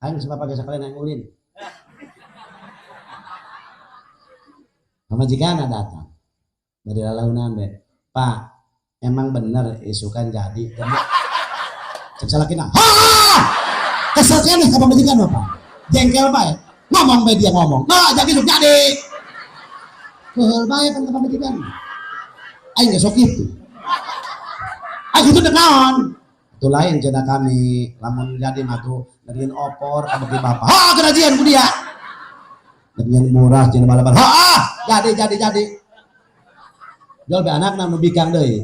Aing sebab pakai sekalian yang ulin. Pamajikan datang. Dari lalaunan be. Pak, emang bener isukan jadi. Cek salakina. Kesel kan ka pamajikan Pak. Jengkel bae. Ngomong be dia ngomong. Nah, jadi sok jadi. Keul bae kan ka pamajikan. Aing geus sok kitu. Itu naon? Itu lain cenah kami lamun jadi mah tuh ngeureun opor ka bagi bapak. Kerajian ku dia. Dengan murah cenah balaban. Jadi. Jual be anakna nu bikang deui.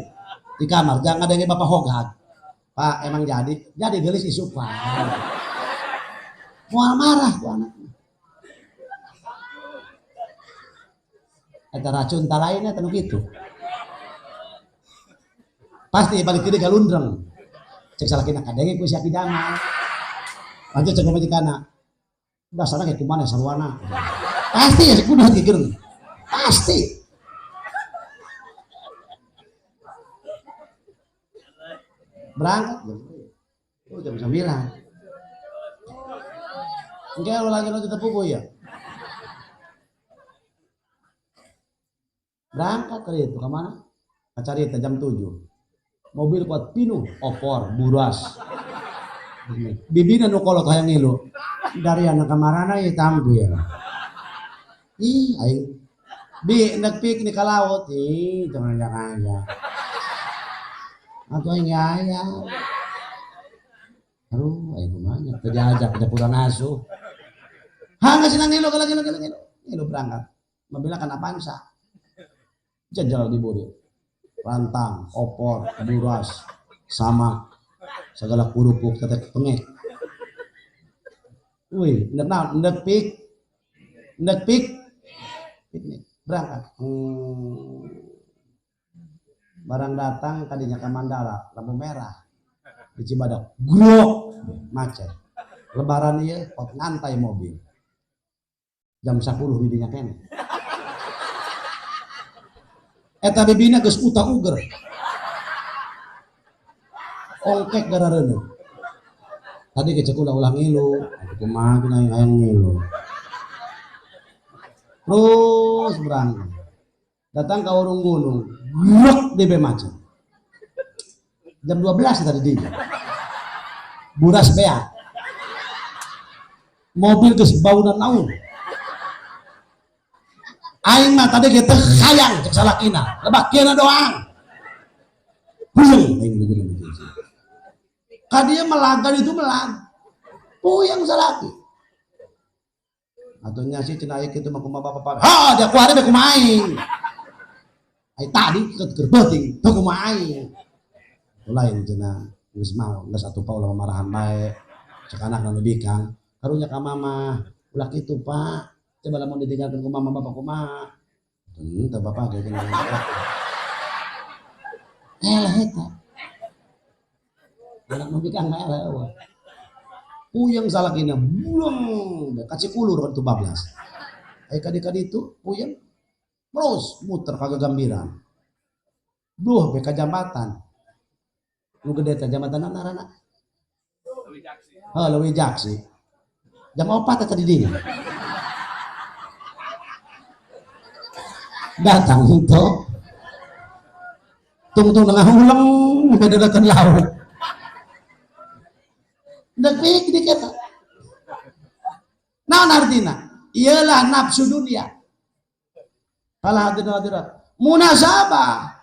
Di kamar jangan ada yang bapak hogak. Pak emang jadi geulis isuk Pak. Moal marah ku anakna. Eta racun talainnya tanu kitu. Pasti balik kiri galundreng. Cek salakina kadenge ku sia kidama. Lanjut cek majikana. Dasarna kayak kumana sarwana. Pasti ya kudu hatigeun. Pasti. Berangkat jam 9. Engke lagi nu tepuku ya. Berangkat kali itu ke mana? Kacarita jam 7. Mobil kuat pinuh, opor, buras. Bibina nu kolot hayang ngilu. Dari anak kamarana ieu tampil. Ih, aing. Bi hendak piknik ka laut. Ih, jangan aja. Atuh aing aya. Aduh, aing kumaha teu diajak ke kurang asuh. Geus ngilu lagi. Ngilu berangkat. Mobilna kana Avanza. Jajal diburi. Rantang, opor, buras, sama segala kurupuk tetek pengek. Wih, ndek pik, berangkat. Barang datang tadinya ke Mandala, lampu merah di Cibadak, grok, macet. Lebaran ieu pot ngantai mobil. Jam 10 di dinya kene. Eta bibina geus uta uger. Ongkek garareuneu. Tadi kecek ulah ngilu, aku kumaha cenah hayang ngilu. Terus berangkat. Datang ke urung gunung, grok DB macet. Jam 12 tadi dia. Buras bea. Mobil geus bauna naun. Aing mah tadi kita hayang cek salakina, lebak kena doang. Puyeng aing begitu. Kadia melagan itu melag. Puyeng salaki. Atunya sih cenah ieu kitu mah kumaha bapak. Dia kuari be kumaha aing. Ai tadi keur beuting teu kumaha aing. Lain cenah geus mau geus atuh pa ulah marahan bae. Cek anakna nu bikang, karunya ka mama. Ulah kitu Pak. Coba lamun ditinggalkeun ku mama bapak kumaha? Teu bapak ge cenah. Eleh eta. Anak nu bikang mah eleh eueuh. Puyeng salakina bulung ka Cikulur atuh bablas. Ai kadi-kadi itu puyeng terus muter kagak gambiran. Duh beka jambatan. Nu gede teh jambatan naon Leuwi Jaksi. Oh, Leuwi Jaksi. Jam 4 tadi di. Datang itu. Tung-tung tengah ulang ngadakan lauk. Dak piknik eta. Naon artina? Ialah nafsu dunia. Pala hadirin hadirat munasabah.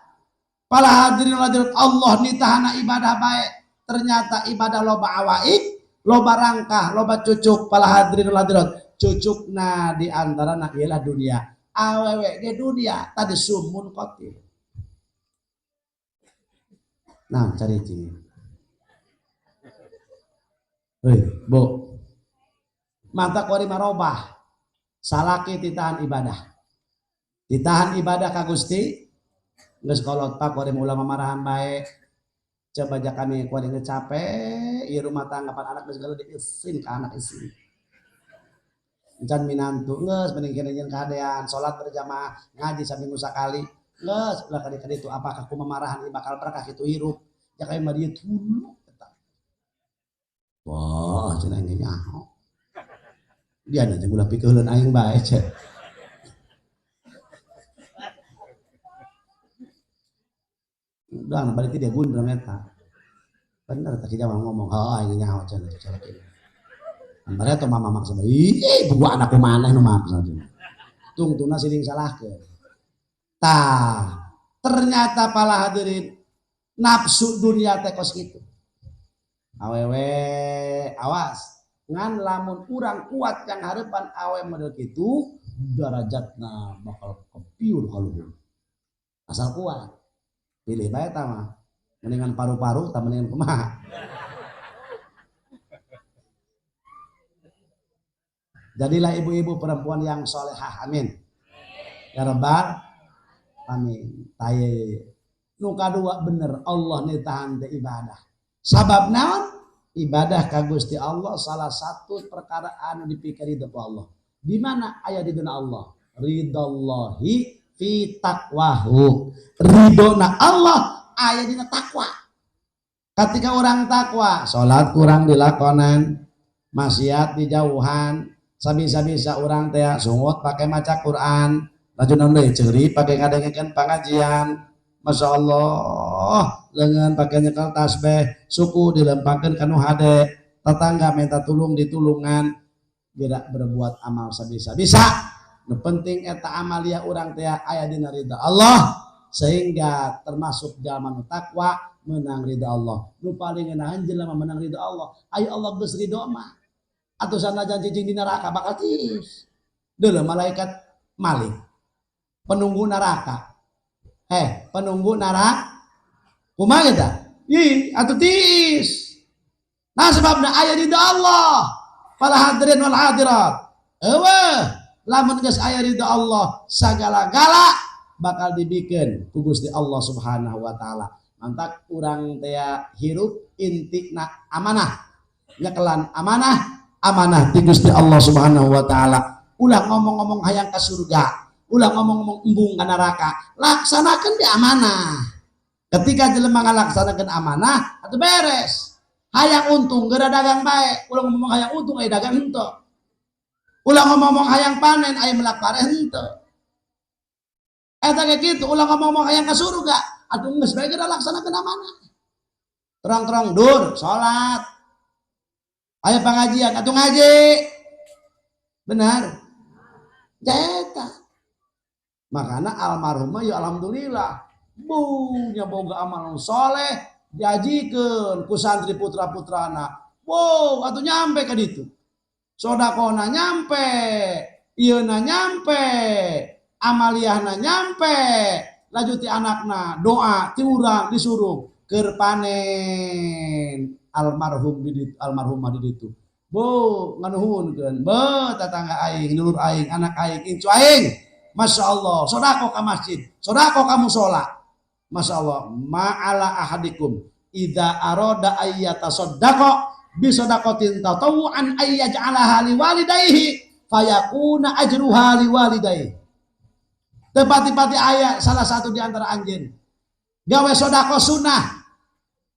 Pala hadirin hadirat Allah nitahana ibadah baik. Ternyata ibadah loba awaik, loba rangkah, loba cucuk. Pala hadirin hadirat cucukna di antarana ialah dunia. Awewe ge dunia tadi sumun qatil. Nah, cari cing. Hei, Bu. Manta kuari marobah. Salaki titahan ibadah. Ditahan ibadah ka Gusti geus kolot Pak kuari ulama marahan bae. Coba aja kami kuari geus capek ieu rumah tangga pan anak geus galeudeuk isin ka anak isin. Encan minantu geus mending kene jeung kahadean salat berjamaah ngaji saminggu sakali. Geus ulah kadi-kadi itu apakah kumaha marahan bakal berkah kitu hirup. Ya kayak mah dieu tulu eta. Wah, cenah ge nyaho. Dia nya jeung ulah pikeulun aing bae cek. Udah balik dia gundram eta. Bener tadi jaman ngomong, ini nyaho cenah cara kieu. Ambar eta mama maksa, ih buku anakku maneh nu maksa. Tungtuna siling salahkeun. Tah, ternyata pala hadirin nafsu dunia teh kos kitu. Awewe awas, ngan lamun urang kuat yang hareupan awe model kitu, derajatna bakal kepiur ka luhur. Asal kuat. Pilih bae tah mah. Mendingan paru-paru tah mendingan kumaha. Jadilah ibu-ibu perempuan yang solehah, amin. Ya Rabbal amin. Taye nu kadua bener Allah nitahan teh ibadah. Sabab naon? Ibadah ka Gusti Allah salah satu perkara anu dipikiri depa Allah. Di mana aya di dina Allah? Ridallahi fi taqwahu. Ridona Allah aya dina takwa. Ketika orang takwa, salat kurang dilakonan, maksiat dijauhan, sabisa-bisa orang teh sungut pakai maca Quran, lajunan deui ceuri pakai ngadengekeun pangajian. Masya Allah, lengan pakai nyekel tasbih, suku dilempakeun kanu hade, tetangga minta tulung ditulungan, tidak berbuat amal sabisa-bisa. Nu penting eta amalia urang teh aya dina ridha Allah, sehingga termasuk jalma nu takwa menang ridha Allah. Nu paling ngeunaheun jelema menang ridha Allah, aya Allah geus ridho mah. Atuh sanajan cicing di neraka bakal tis. Deuleu malaikat Malik penunggu neraka. Penunggu neraka kumaha eta? Ih, atuh tis. Nah sebabna aya ridha Allah. Para hadirin wal hadirat. Eueuh, lamun geus aya ridha Allah, sagala-gala bakal dibikeun ku Gusti Allah Subhanahu wa taala. Mantak urang teh hirup intina amanah. Nyekelan amanah ti Gusti Allah Subhanahu wa taala. Ulah ngomong-ngomong hayang ka surga. Ulah ngomong-ngomong embung ka neraka, laksanakeun di amanah. Ketika jelema ngalaksanakeun amanah, atuh beres. Hayang untung geura dagang bae, ulah ngomong hayang untung aya dagang henteu. Ulah ngomong hayang panen aya melak pare henteu. Eta ge kitu, ulah ngomong hayang ka surga, atuh geus bae geura laksanakeun amanah. Terang-terang dur, salat. Aya pangajian, atuh ngaji. Benar. Eta. Makanya almarhumah ya alhamdulillah bunya boga amal soleh diajikeun ku santri putra-putrana. Wow, atuh nyampe ka ditu. Sodakona nyampe, ieuna nyampe, amaliyahna nyampe, laju ti anakna doa ti urang disuruh keur panen almarhum di ditu, almarhumah di ditu. Bo nganuhunkeun, be tetangga aing, dulur aing, anak aing, incu aing. Masya Allah, sodako ka masjid, sodako ka musola. Masya Allah, ma'ala ahadikum idza arada ayyata soddaqo bisodakotin tatawu'an ayyaj'alaha liwalidayhi fayakuna ajruha liwalidayhi. Tepati-pati ayat salah satu di antara anjeun gawe sodako sunnah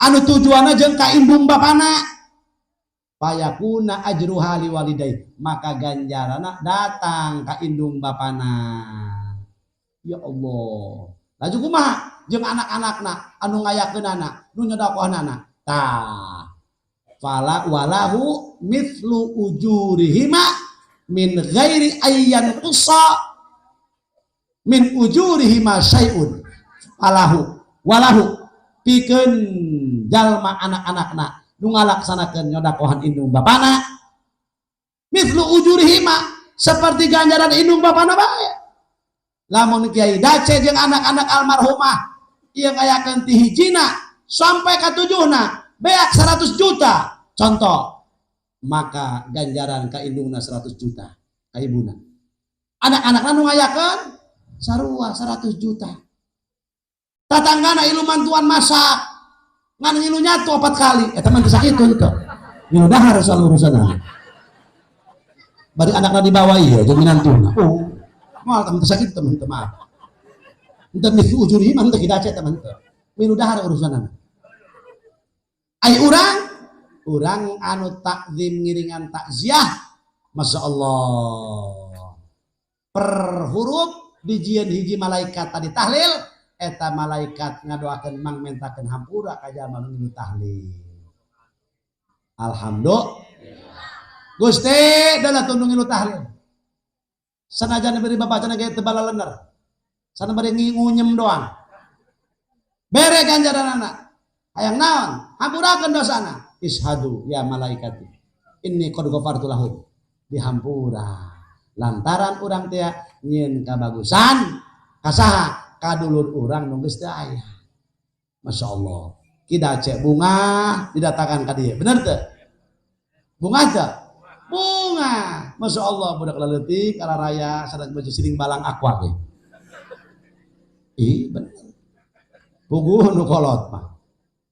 anu tujuanna jeung ka indung bapana fayakuna ajruha liwalidayhi, maka ganjarana datang ka indung bapana. Ya Allah, laju kumaha jeung anak-anakna anu ngayakeunana nu nyodakohna tah fala walahu mithlu ujurihima min ghairi ayyan qussa min ujurihima syai'un walahu pikeun jalma anak-anakna nu ngalaksanakeun nyodakohan indung bapana mithlu ujurihima seperti ganjaran indung bapana bae. Lamun Kiai Dace jeung anak-anak almarhumah ieu ngayakeun ti hijina sampai ka tujuhna beak 100 juta contoh, maka ganjaran ka indungna 100 juta ka ibuna. Anak-anakna nu ngayakeun sarua 100 juta. Tatanggana ilu mantuan masak ngan ngilu nyatu 4 kali eta mah teu sakitu itu. Ngilu dahar selalu urusanna. Bari anakna dibawa ieu jeung minantuna. Oh, moal teu sakitu teman-teman. Entah mithlu ujuri mah teu kidace teman teu. Ngilu dahar urusanna. Ai urang anu takzim ngiringan takziah, Masya Allah, per huruf dijieun hiji malaikat tadi tahlil, eta malaikat ngadoakeun mang mentakeun hampura ka jalma nu ngilu tahlil. Alhamdulillah Gusti dalah tundung ngilu tahlil sanajan beri babacana ge teu balalener sana bari ngunyem doang bere ganjaranana hayang naon hampurakeun dosana. Ishadu ya malaikati inni qad ghafartu lahum dihampura lantaran urang teh nyieun kabagusan kasaha kadulur urang nu geus teu aya. Masya Allah, kidace bunga didatangkan ka dieu bener teu bunga teu bunga. Masya Allah, budak leutik kala raya sadang baju siring balang aqua ge ih bener puguh nu kolot mah.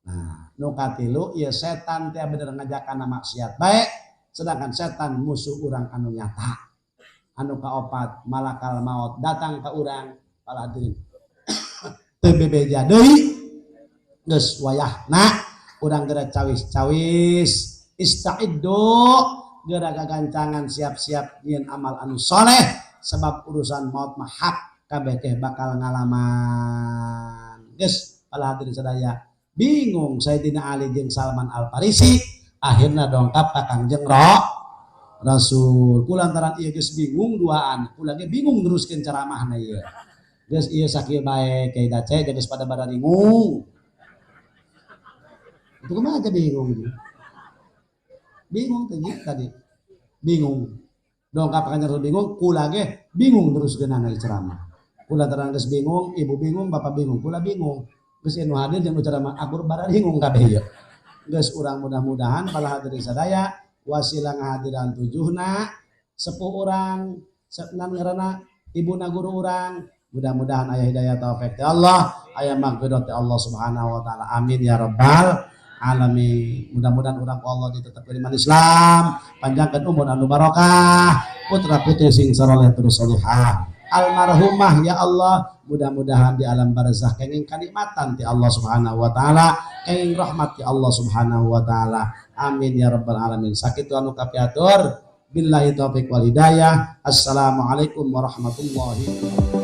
Nah, nu katilu ieu setan teh bener ngajakanna maksiat bae, sedangkan setan musuh urang anu nyata. Anu kaopat malakal maut datang ka urang pala hadirin teu bebeja deui geus wayahna urang geura cawis-cawis istaiddu geura gagancangan siap-siap nyieun amal anu soleh sebab urusan maut mah hak kabeh teh bakal ngalaman. Geus pala hadirin sadaya bingung Sayyidina Ali jeung Salman Al Farisi akhirna dongkap ka Kangjeng Rasul. Kulantaran ieu geus bingung duaan, kula ge bingung neruskeun ceramahna ieu. Geus ieu sakieu bae Kiai Dace geus pada badaringung. Itu kumaha aja bingung. Bingung tadi. Bingung. Dongkap ka Kangjeng Rasul bingung, kula ge bingung neruskeun ana ceramah. Kulantaran geus bingung, ibu bingung, bapak bingung, kula bingung. Geus anu hadir jeung ceramah akur badaringung kabeh ieu. Geus urang mudah-mudahan pala hadirin sadaya wasilah ngahadiran tujuhna sepuh urang nan ngaranna ibuna guru urang, mudah-mudahan aya hidayah taufik ti Allah, aya magfirah ti Allah Subhanahu wa taala. Amin ya rabbal alamin. Mudah-mudahan urang ku Allah ditetepkeun iman Islam, panjangkeun umur anu barokah, putra putri sing saleh terus salihah. Almarhumah ya Allah, mudah-mudahan di alam barzakh kenging kanikmatan ti Allah Subhanahu wa taala, kenging rahmat ti Allah Subhanahu wa taala. Amin ya rabbal alamin. Sakitu anu kapiatur billahi taufik wal hidayah. Assalamualaikum warahmatullahi wabarakatuh.